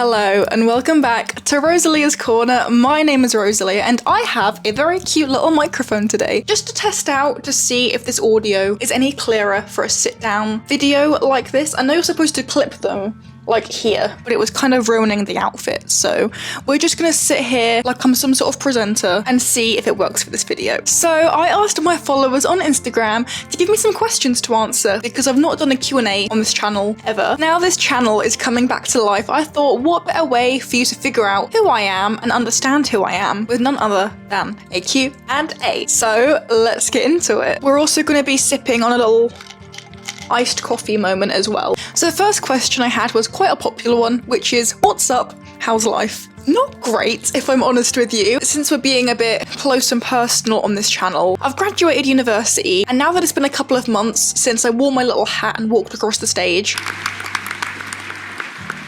Hello and welcome back to Rosalia's Corner. My name is Rosalia and I have a very cute little microphone today just to test out to see if this audio is any clearer for a sit down video like this. I know you're supposed to clip them like here, but it was kind of ruining the outfit. So we're just gonna sit here like I'm some sort of presenter and see if it works for this video. So I asked my followers on Instagram to give me some questions to answer because I've not done a Q&A on this channel ever. Now this channel is coming back to life. I thought what better way for you to figure out who I am and understand who I am with none other than a Q&A. So let's get into it. We're also gonna be sipping on a little iced coffee moment as well. So the first question I had was quite a popular one, which is, what's up? How's life? Not great, if I'm honest with you. Since we're being a bit close and personal on this channel, I've graduated university, and now that it's been a couple of months since I wore my little hat and walked across the stage,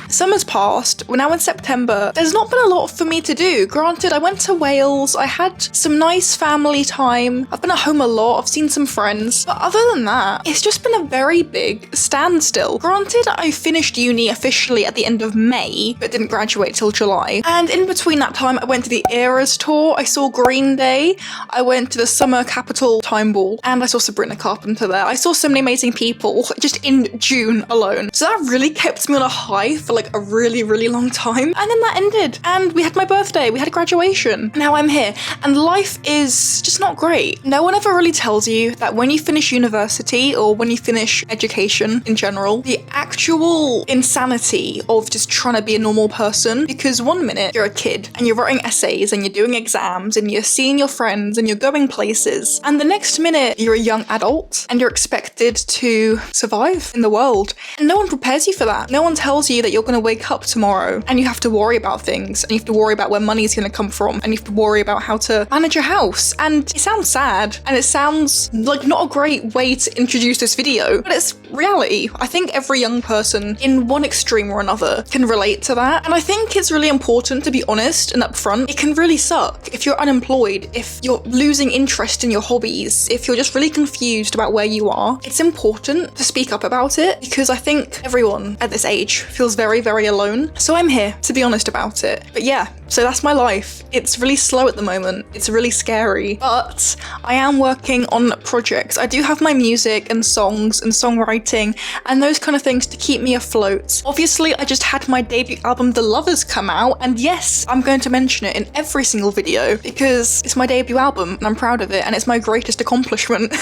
summer's passed, we're now in September. There's not been a lot for me to do. Granted, I went to Wales, I had some nice family time, I've been at home a lot, I've seen some friends, but other than that, it's just been a very big standstill. Granted, I finished uni officially at the end of May, but didn't graduate till July. And in between that time, I went to the Eras tour, I saw Green Day, I went to the Summer Capital Time Ball, and I saw Sabrina Carpenter there. I saw so many amazing people just in June alone. So that really kept me on a high for like a really long time, and then that ended and we had my birthday, we had graduation. Now I'm here and life is just not great. No one ever really tells you that when you finish university or when you finish education in general, the actual insanity of just trying to be a normal person, because one minute you're a kid and you're writing essays and you're doing exams and you're seeing your friends and you're going places, and the next minute you're a young adult and you're expected to survive in the world, and no one prepares you for that. No one tells you that you're going to wake up tomorrow and you have to worry about things, and you have to worry about where money's going to come from, and you have to worry about how to manage your house. And it sounds sad and it sounds like not a great way to introduce this video, but it's reality. I think every young person in one extreme or another can relate to that, and I think it's really important to be honest and upfront. It can really suck if you're unemployed, if you're losing interest in your hobbies, if you're just really confused about where you are. It's important to speak up about it because I think everyone at this age feels very alone. So I'm here to be honest about it. But yeah, so that's my life. It's really slow at the moment. It's really scary, but I am working on projects. I do have my music and songs and songwriting and those kind of things to keep me afloat. Obviously, I just had my debut album, The Lovers, come out, and yes, I'm going to mention it in every single video because it's my debut album and I'm proud of it and it's my greatest accomplishment.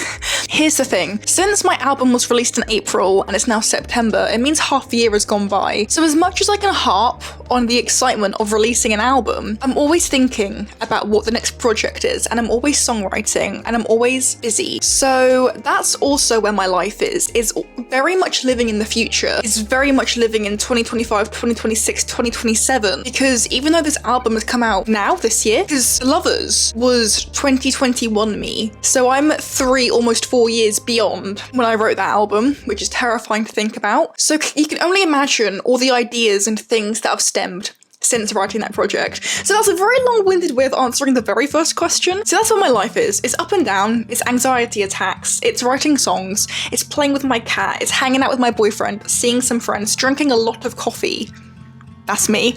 Here's the thing. Since my album was released in April and it's now September, it means half a year has gone by. So as much as I can harp on the excitement of releasing an album, I'm always thinking about what the next project is, and I'm always songwriting and I'm always busy. So that's also where my life is very much living in the future, is very much living in 2025, 2026, 2027, because even though this album has come out now this year, because Lovers was 2021 me, so I'm 3, almost 4 years beyond when I wrote that album, which is terrifying to think about. So you can only imagine all the ideas and things that have stemmed since writing that project. So that's a very long-winded way of answering the very first question. So that's what my life is. It's up and down, it's anxiety attacks, it's writing songs, it's playing with my cat, it's hanging out with my boyfriend, seeing some friends, drinking a lot of coffee. That's me.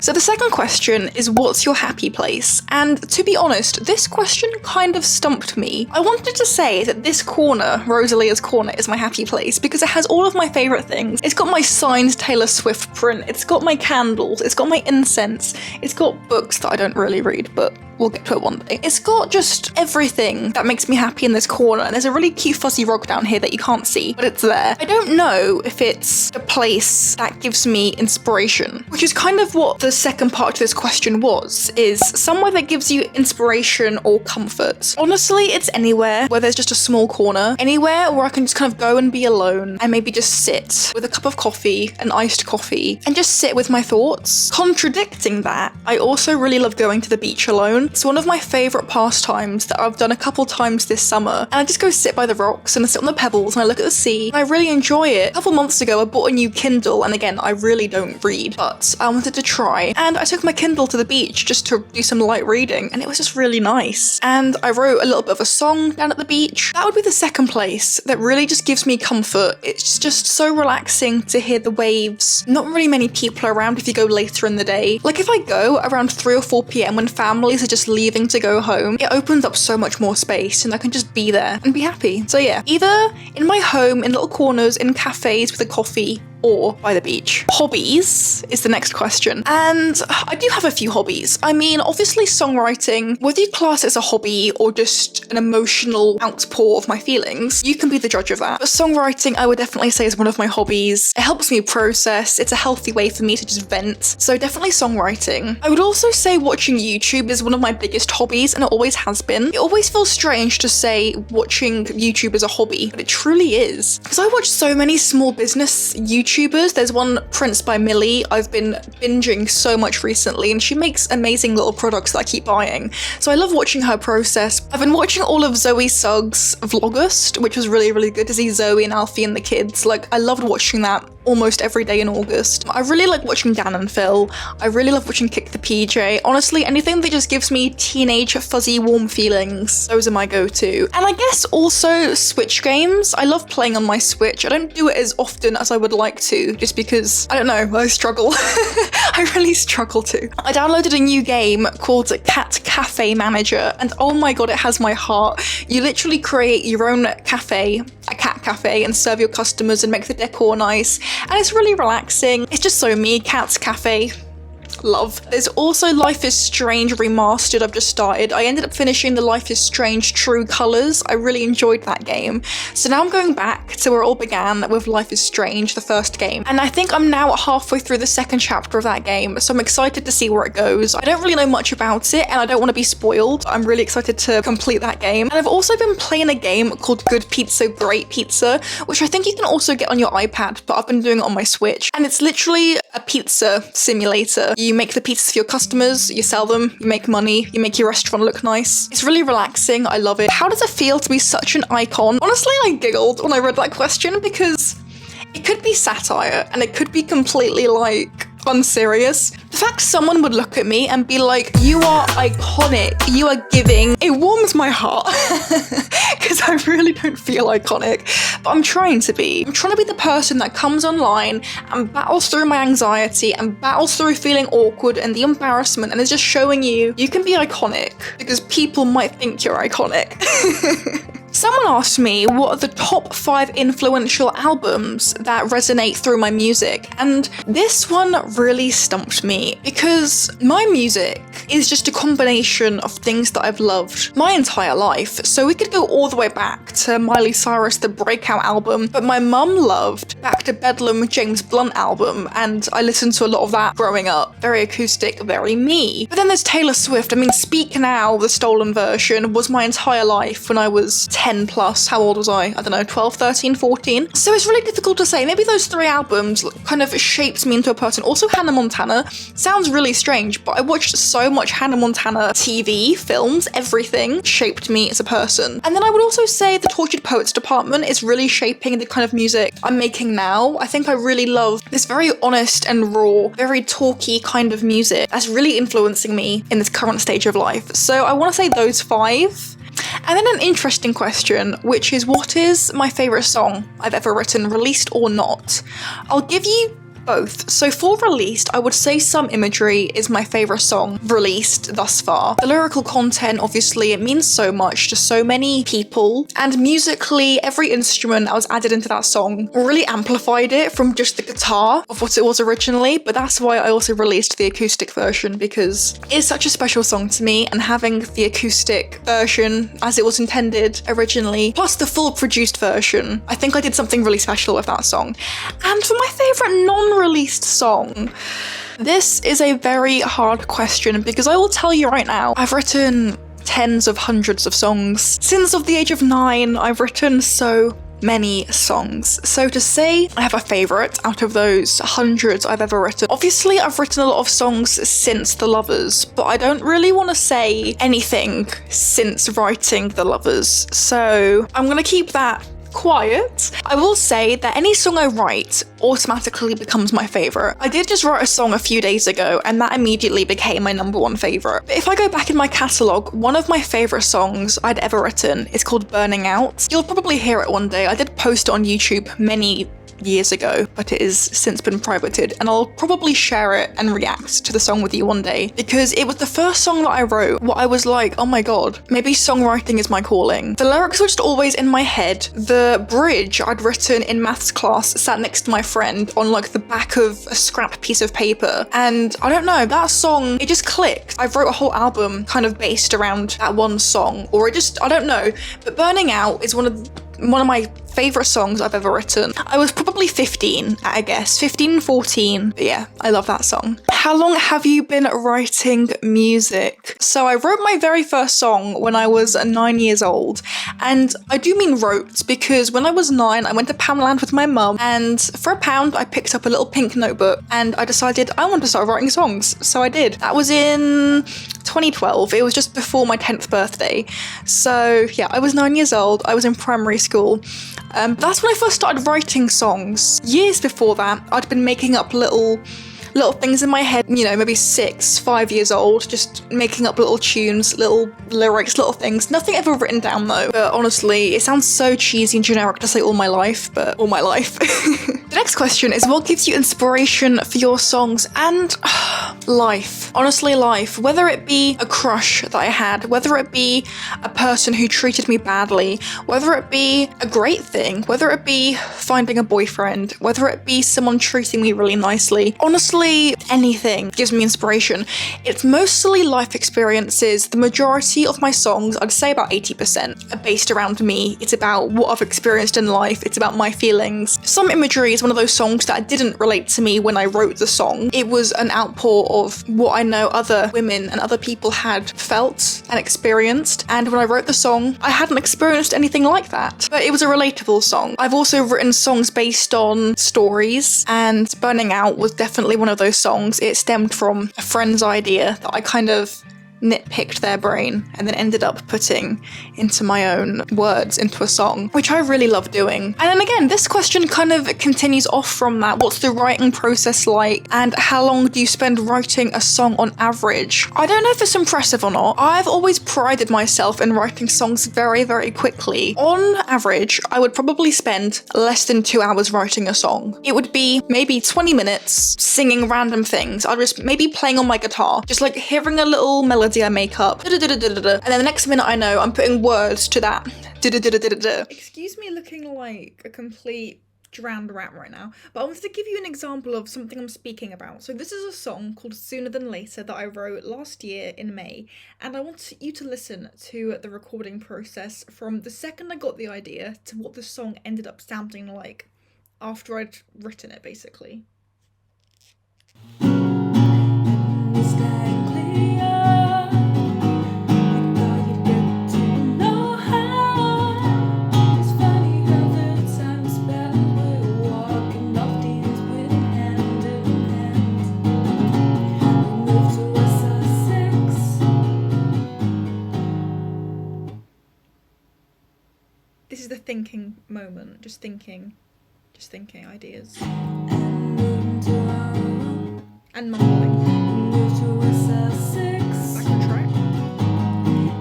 So the second question is, what's your happy place? And to be honest, this question kind of stumped me. I wanted to say that this corner, Rosalia's Corner, is my happy place because it has all of my favorite things. It's got my signed Taylor Swift print, it's got my candles, it's got my incense, it's got books that I don't really read, but we'll get to it one day. It's got just everything that makes me happy in this corner, and there's a really cute fuzzy rug down here that you can't see, but it's there. I don't know if it's a place that gives me inspiration, which is kind of what the second part to this question was, is somewhere that gives you inspiration or comfort. Honestly, it's anywhere where there's just a small corner, anywhere where I can just kind of go and be alone and maybe just sit with a cup of coffee, an iced coffee, and just sit with my thoughts. Contradicting that, I also really love going to the beach alone. It's one of my favourite pastimes that I've done a couple times this summer. And I just go sit by the rocks and I sit on the pebbles and I look at the sea and I really enjoy it. A couple months ago I bought a new Kindle, and again, I really don't read, but I wanted to try. And I took my Kindle to the beach just to do some light reading, and it was just really nice. And I wrote a little bit of a song down at the beach. That would be the second place that really just gives me comfort. It's just so relaxing to hear the waves. Not really many people are around if you go later in the day. Like if I go around 3 or 4 p.m. when families are just leaving to go home, it opens up so much more space and I can just be there and be happy. So yeah, either in my home, in little corners, in cafes with a coffee, or by the beach. Hobbies is the next question. And I do have a few hobbies. I mean, obviously songwriting, whether you class it as a hobby or just an emotional outpour of my feelings, you can be the judge of that. But songwriting, I would definitely say is one of my hobbies. It helps me process. It's a healthy way for me to just vent. So definitely songwriting. I would also say watching YouTube is one of my biggest hobbies, and it always has been. It always feels strange to say watching YouTube is a hobby, but it truly is. Because I watch so many small business YouTubers. There's one, Prince by Millie, I've been binging so much recently, and she makes amazing little products that I keep buying. So I love watching her process. I've been watching all of Zoe Suggs' Vlogust, which was really, really good to see Zoe and Alfie and the kids. Like, I loved watching that almost every day in August. I really like watching Dan and Phil. I really love watching Kick the PJ. Honestly, anything that just gives me teenage fuzzy warm feelings, those are my go-to. And I guess also Switch games. I love playing on my Switch. I don't do it as often as I would like to, just because, I don't know, I struggle. I really struggle to. I downloaded a new game called Cat Cafe Manager, and oh my god, it has my heart. You literally create your own cafe, a cat cafe, and serve your customers and make the decor nice. And it's really relaxing. It's just so me, Cat's Cafe. Love. There's also Life is Strange Remastered I've just started. I ended up finishing the Life is Strange True Colors. I really enjoyed that game. So now I'm going back to where it all began with Life is Strange, the first game. And I think I'm now halfway through the second chapter of that game, so I'm excited to see where it goes. I don't really know much about it and I don't want to be spoiled. I'm really excited to complete that game. And I've also been playing a game called Good Pizza, Great Pizza, which I think you can also get on your iPad, but I've been doing it on my Switch. And it's literally a pizza simulator. You make the pizzas for your customers, you sell them, you make money, you make your restaurant look nice. It's really relaxing, I love it. How does it feel to be such an icon? Honestly, I giggled when I read that question because it could be satire and it could be completely like unserious. The fact someone would look at me and be like, you are iconic, you are giving, it warms my heart because I really don't feel iconic, but I'm trying to be. I'm trying to be the person that comes online and battles through my anxiety and battles through feeling awkward and the embarrassment and is just showing you can be iconic because people might think you're iconic. Someone asked me what are the top 5 influential albums that resonate through my music, and this one really stumped me because my music is just a combination of things that I've loved my entire life. So we could go all the way back to Miley Cyrus, the Breakout album, but my mum loved Back to Bedlam, James Blunt album, and I listened to a lot of that growing up. Very acoustic, very me. But then there's Taylor Swift. I mean, Speak Now, the stolen version, was my entire life when I was 10 plus. How old was I don't know, 12, 13, 14? So it's really difficult to say. Maybe those 3 albums kind of shaped me into a person. Also Hannah Montana. Sounds really strange, but I watched so much Hannah Montana TV, films, everything shaped me as a person. And then I would also say the Tortured Poets department is really shaping the kind of music I'm making now. I think I really love this very honest and raw, very talky kind of music that's really influencing me in this current stage of life. So I want to say those 5. And then an interesting question, which is what is my favourite song I've ever written, released or not? I'll give you both. So for released, I would say Some Imagery is my favourite song released thus far. The lyrical content, obviously, it means so much to so many people, and musically, every instrument that was added into that song really amplified it from just the guitar of what it was originally, but that's why I also released the acoustic version, because it's such a special song to me, and having the acoustic version as it was intended originally, plus the full produced version, I think I did something really special with that song. And for my favourite non-released song, this is a very hard question because I will tell you right now, I've written tens of hundreds of songs. Since of the age of 9, I've written so many songs. So to say I have a favourite out of those hundreds I've ever written, obviously I've written a lot of songs since The Lovers, but I don't really want to say anything since writing The Lovers. So I'm going to keep that quiet. I will say that any song I write automatically becomes my favourite. I did just write a song a few days ago and that immediately became my number one favourite. But if I go back in my catalogue, one of my favourite songs I'd ever written is called Burning Out. You'll probably hear it one day. I did post it on YouTube many years ago, but it has since been privated, and I'll probably share it and react to the song with you one day, because it was the first song that I wrote where I was like, oh my god, maybe songwriting is my calling. The lyrics were just always in my head. The bridge I'd written in maths class sat next to my friend on like the back of a scrap piece of paper, and I don't know, that song, it just clicked. I wrote a whole album kind of based around that one song, or it just, I don't know, but Burning Out is one of my favourite songs I've ever written. I was probably 15, I guess, 15, 14. But yeah, I love that song. How long have you been writing music? So I wrote my very first song when I was 9 years old. And I do mean wrote, because when I was 9, I went to Poundland with my mum, and for £1, I picked up a little pink notebook and I decided I want to start writing songs. So I did. That was in 2012. It was just before my 10th birthday. So yeah, I was 9 years old. I was in primary school. That's when I first started writing songs. Years before that, I'd been making up little things in my head, you know, maybe 6, 5 years old, just making up little tunes, little lyrics, little things. Nothing ever written down though. But honestly, it sounds so cheesy and generic to say all my life, but all my life. The next question is, what gives you inspiration for your songs? And life. Honestly, life. Whether it be a crush that I had, whether it be a person who treated me badly, whether it be a great thing, whether it be finding a boyfriend, whether it be someone treating me really nicely. Honestly, anything gives me inspiration. It's mostly life experiences. The majority of my songs, I'd say about 80%, are based around me. It's about what I've experienced in life. It's about my feelings. Some Imagery is one of those songs that didn't relate to me when I wrote the song. It was an outpour of what I know other women and other people had felt and experienced. And when I wrote the song, I hadn't experienced anything like that. But it was a relatable song. I've also written songs based on stories, and Burning Out was definitely one of those songs. It stemmed from a friend's idea that I kind of nitpicked their brain and then ended up putting into my own words into a song, which I really love doing. And then again, this question kind of continues off from that. What's the writing process like, and how long do you spend writing a song on average? I don't know if it's impressive or not. I've always prided myself in writing songs very, very quickly. On average, I would probably spend less than 2 hours writing a song. It would be maybe 20 minutes singing random things. I'd just maybe playing on my guitar, just like hearing a little melody I make up, and then the next minute I know I'm putting words to that. Excuse me looking like a complete drowned rat right now, but I wanted to give you an example of something I'm speaking about. So this is a song called Sooner Than Later that I wrote last year in May, and I want you to listen to the recording process from the second I got the idea to what the song ended up sounding like after I'd written it, basically. This is the thinking moment, just thinking ideas. And mumbling. Back on track.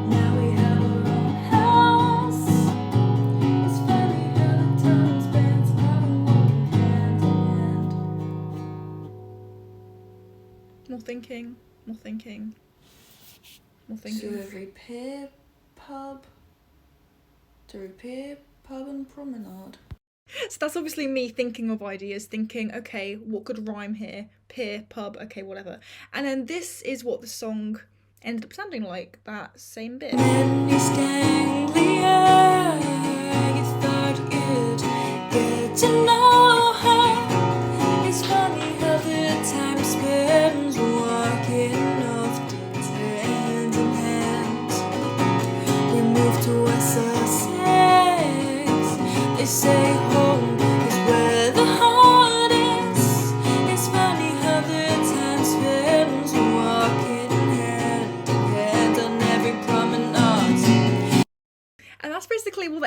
Now we have our own house. It's funny how the time spends walking hand in hand. More thinking. To every pub and promenade. So that's obviously me thinking of ideas, thinking, okay, what could rhyme here? Pier, pub, okay, whatever. And then this is what the song ended up sounding like, that same bit. When you stand clear, you thought you'd get to know her. It's funny how the time spends walking off hand in hand. We moved to Essex. They say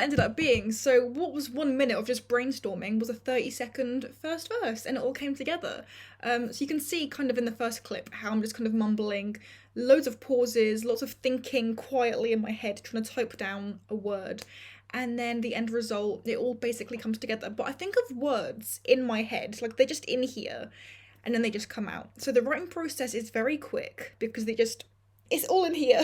that ended up being. So what was 1 minute of just brainstorming was a 30-second first verse, and it all came together. So you can see kind of in the first clip how I'm just kind of mumbling, loads of pauses, lots of thinking quietly in my head, trying to type down a word. And then the end result, it all basically comes together. But I think of words in my head, like they're just in here, and then they just come out. So the writing process is very quick because it's all in here.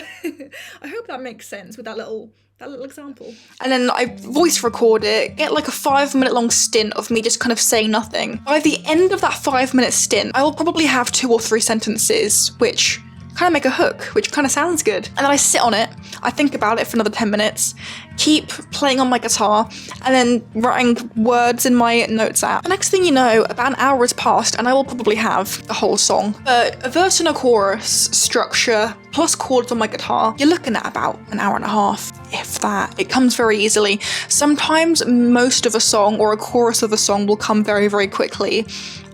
I hope that makes sense with that little example. And then I voice record it, get like a 5-minute long stint of me just kind of saying nothing. By the end of that 5-minute stint, I will probably have 2 or 3 sentences, which kind of make a hook, which kind of sounds good. And then I sit on it, I think about it for another 10 minutes, keep playing on my guitar, and then writing words in my notes app. The next thing you know, about an hour has passed, and I will probably have the whole song. But a verse and a chorus structure, plus chords on my guitar, you're looking at about an hour and a half, if that. It comes very easily. Sometimes most of a song or a chorus of a song will come very, very quickly.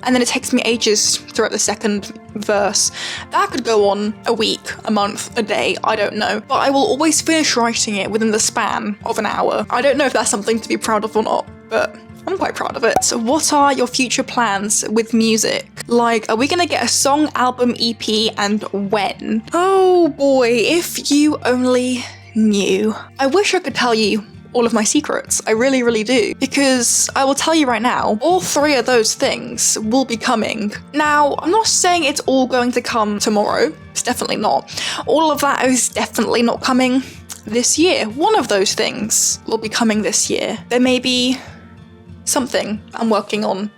And then it takes me ages throughout the second verse. That could go on a week, a month, a day, I don't know. But I will always finish writing it within the span of an hour. I don't know if that's something to be proud of or not, but I'm quite proud of it. So what are your future plans with music? Like, are we gonna get a song, album, EP, and when? Oh boy, if you only knew. I wish I could tell you all of my secrets. I really, really do. Because I will tell you right now, all 3 of those things will be coming. Now, I'm not saying it's all going to come tomorrow. It's definitely not. All of that is definitely not coming this year. One of those things will be coming this year. There may be something I'm working on.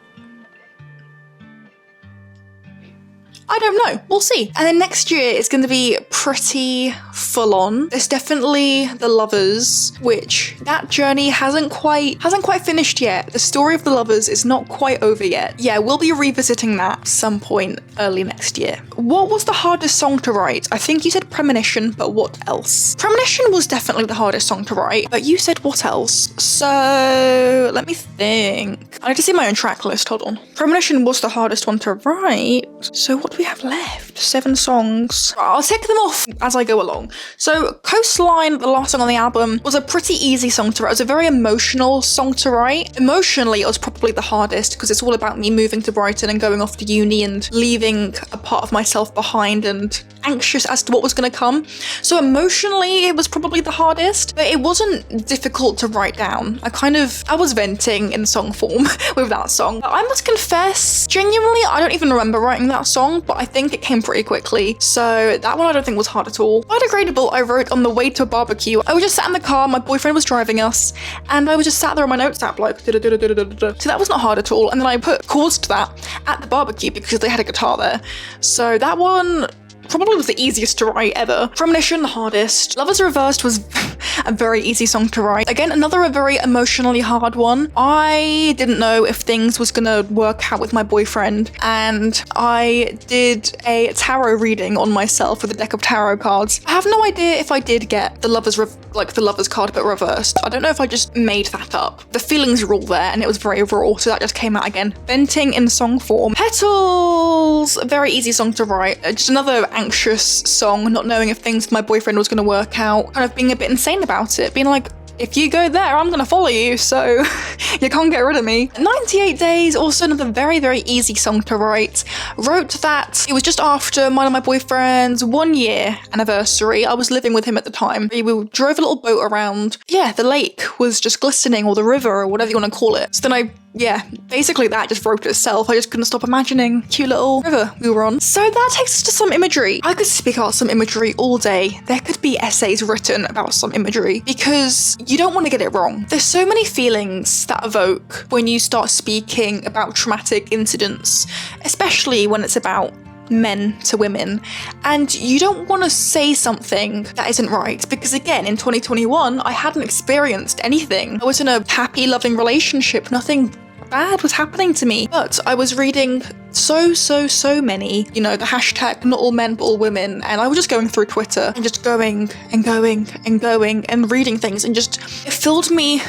I don't know. We'll see. And then next year is going to be pretty full on. There's definitely The Lovers, which that journey hasn't quite finished yet. The story of The Lovers is not quite over yet. Yeah, we'll be revisiting that at some point early next year. What was the hardest song to write? I think you said Premonition, but what else? Premonition was definitely the hardest song to write, but you said what else? So let me think. I need to see my own track list. Hold on. Premonition was the hardest one to write. So what do we have left? 7 songs. I'll take them off as I go along. So Coastline, the last song on the album, was a pretty easy song to write. It was a very emotional song to write. Emotionally, it was probably the hardest because it's all about me moving to Brighton and going off to uni and leaving a part of myself behind and anxious as to what was going to come. So emotionally, it was probably the hardest, but it wasn't difficult to write down. I was venting in song form with that song. But I must confess, genuinely, I don't even remember writing that song, but I think it came pretty quickly. So that one I don't think was hard at all. Biodegradable I wrote on the way to a barbecue. I was just sat in the car, my boyfriend was driving us, and I was just sat there on my notes app like, so that was not hard at all. And then I put chords to that at the barbecue because they had a guitar there. So that one probably was the easiest to write ever. Premonition, the hardest. Lovers Reversed was a very easy song to write. Again, a very emotionally hard one. I didn't know if things was gonna work out with my boyfriend, and I did a tarot reading on myself with a deck of tarot cards. I have no idea if I did get the lovers card but reversed. I don't know if I just made that up. The feelings were all there and it was very raw, so that just came out again. Venting in song form. Petals, a very easy song to write. Just another anxious song, not knowing if things with my boyfriend was going to work out, kind of being a bit insane about it, being like, if you go there, I'm gonna follow you, so you can't get rid of me. 98 Days, also another very, very easy song to write. Wrote that, it was just after mine and my boyfriend's 1-year anniversary. I was living with him at the time. We drove a little boat around. Yeah, the lake was just glistening, or the river, or whatever you want to call it. So then basically that just wrote itself. I just couldn't stop imagining cute little river we were on. So that takes us to some imagery. I could speak about some imagery all day. There could be essays written about some imagery because you don't want to get it wrong. There's so many feelings that evoke when you start speaking about traumatic incidents, especially when it's about men to women, and you don't want to say something that isn't right because, again, in 2021 I hadn't experienced anything. I was in a happy, loving relationship. Nothing bad was happening to me, but I was reading so many, the hashtag not all men but all women, and I was just going through Twitter and just going and reading things, and just it filled me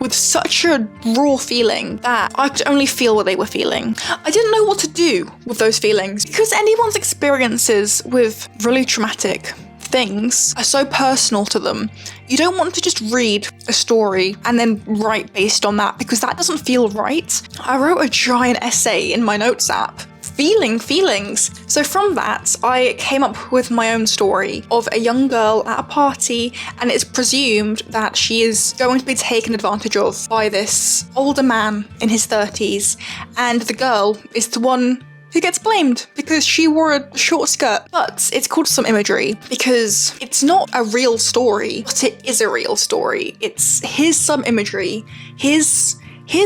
with such a raw feeling that I could only feel what they were feeling. I didn't know what to do with those feelings because anyone's experiences with really traumatic things are so personal to them. You don't want to just read a story and then write based on that, because that doesn't feel right. I wrote a giant essay in my notes app, feelings. So from that, I came up with my own story of a young girl at a party, and it's presumed that she is going to be taken advantage of by this older man in his 30s, and the girl is the one who gets blamed because she wore a short skirt. But it's called Some Imagery because it's not a real story, but it is a real story. Here's some imagery. Here's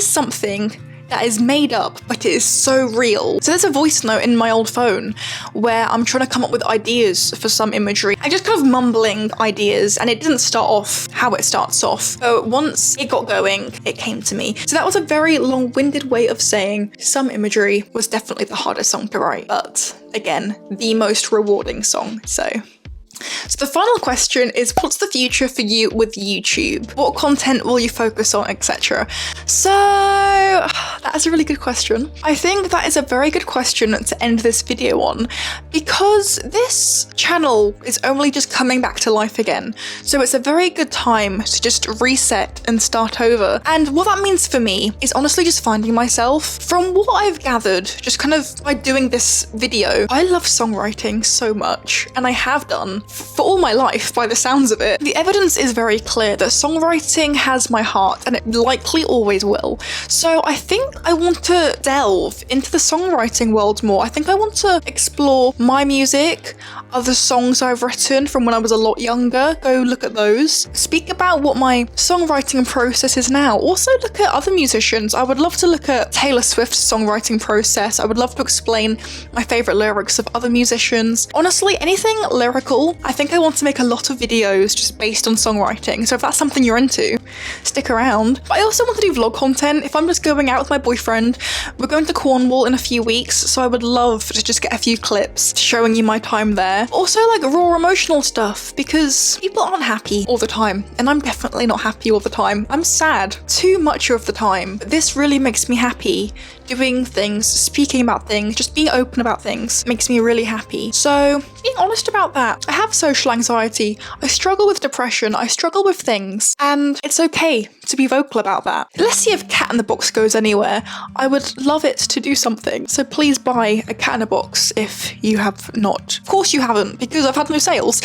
something that is made up, but it is so real. So there's a voice note in my old phone where I'm trying to come up with ideas for some imagery. I just kind of mumbling ideas, and it didn't start off how it starts off. So once it got going, it came to me. So that was a very long-winded way of saying Some Imagery was definitely the hardest song to write, but again, the most rewarding song, So the final question is, what's the future for you with YouTube? What content will you focus on, etc.? So that is a really good question. I think that is a very good question to end this video on, because this channel is only just coming back to life again. So it's a very good time to just reset and start over. And what that means for me is honestly just finding myself. From what I've gathered, just kind of by doing this video, I love songwriting so much, and I have done for all my life by the sounds of it. The evidence is very clear that songwriting has my heart, and it likely always will. So I think I want to delve into the songwriting world more. I think I want to explore my music, other songs I've written from when I was a lot younger, go look at those, speak about what my songwriting process is now, also look at other musicians. I would love to look at Taylor Swift's songwriting process. I would love to explain my favourite lyrics of other musicians. Honestly, anything lyrical. I think I want to make a lot of videos just based on songwriting, so if that's something you're into, stick around. But I also want to do vlog content. If I'm just going out with my boyfriend, we're going to Cornwall in a few weeks, so I would love to just get a few clips showing you my time there. Also like raw emotional stuff, because people aren't happy all the time, and I'm definitely not happy all the time. I'm sad too much of the time. But this really makes me happy. Doing things, speaking about things, just being open about things makes me really happy. So being honest about that. I have social anxiety. I struggle with depression. I struggle with things, and it's okay to be vocal about that. Let's see if Cat in the Box goes anywhere. I would love it to do something. So please buy a Cat in a Box if you have not. Of course you haven't, because I've had no sales.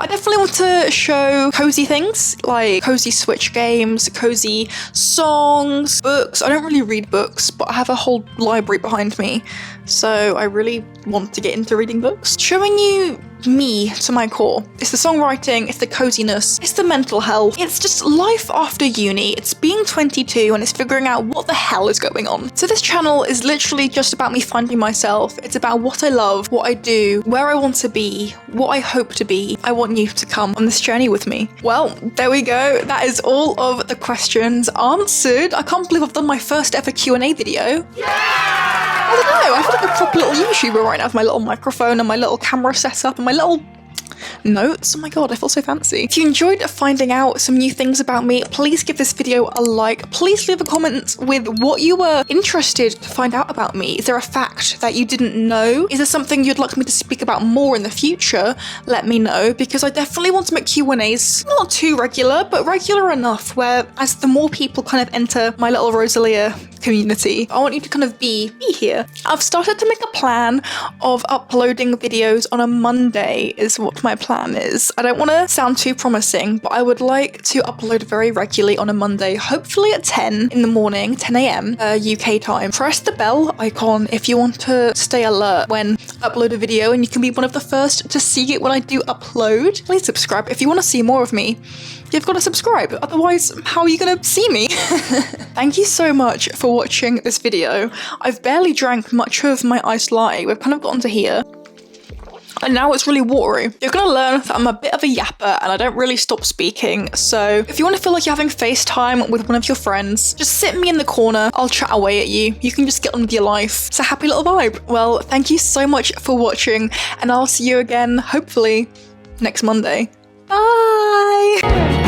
I definitely want to show cozy things, like cozy Switch games, cozy songs, books. I don't really read books, but I have a whole library behind me, so I really want to get into reading books. Showing you me to my core. It's the songwriting, it's the coziness, it's the mental health, it's just life after uni, it's being 22 and it's figuring out what the hell is going on. So this channel is literally just about me finding myself. It's about what I love, what I do, where I want to be, what I hope to be. I want you to come on this journey with me. Well, there we go. That is all of the questions answered. I can't believe I've done my first ever Q&A video. Yeah! I don't know, I feel like a proper little YouTuber right now with my little microphone and my little camera setup and my little notes. Oh my god, I feel so fancy. If you enjoyed finding out some new things about me, please give this video a like. Please leave a comment with what you were interested to find out about me. Is there a fact that you didn't know? Is there something you'd like me to speak about more in the future? Let me know, because I definitely want to make Q&As not too regular, but regular enough where as the more people kind of enter my little Rosalia community, I want you to kind of be here. I've started to make a plan of uploading videos on a Monday is what my plan is. I don't want to sound too promising, but I would like to upload very regularly on a Monday, hopefully at 10 in the morning, 10 a.m. UK time. Press the bell icon if you want to stay alert when I upload a video, and you can be one of the first to see it when I do upload. Please subscribe if you want to see more of me. You've got to subscribe, otherwise how are you going to see me? Thank you so much for watching this video. I've barely drank much of my iced latte. We've kind of gotten to here, and now it's really watery. You're gonna learn that I'm a bit of a yapper and I don't really stop speaking, so if you want to feel like you're having FaceTime with one of your friends, just sit me in the corner, I'll chat away at you. You can just get on with your life. It's a happy little vibe. Well, thank you so much for watching, and I'll see you again, hopefully, next Monday. Bye!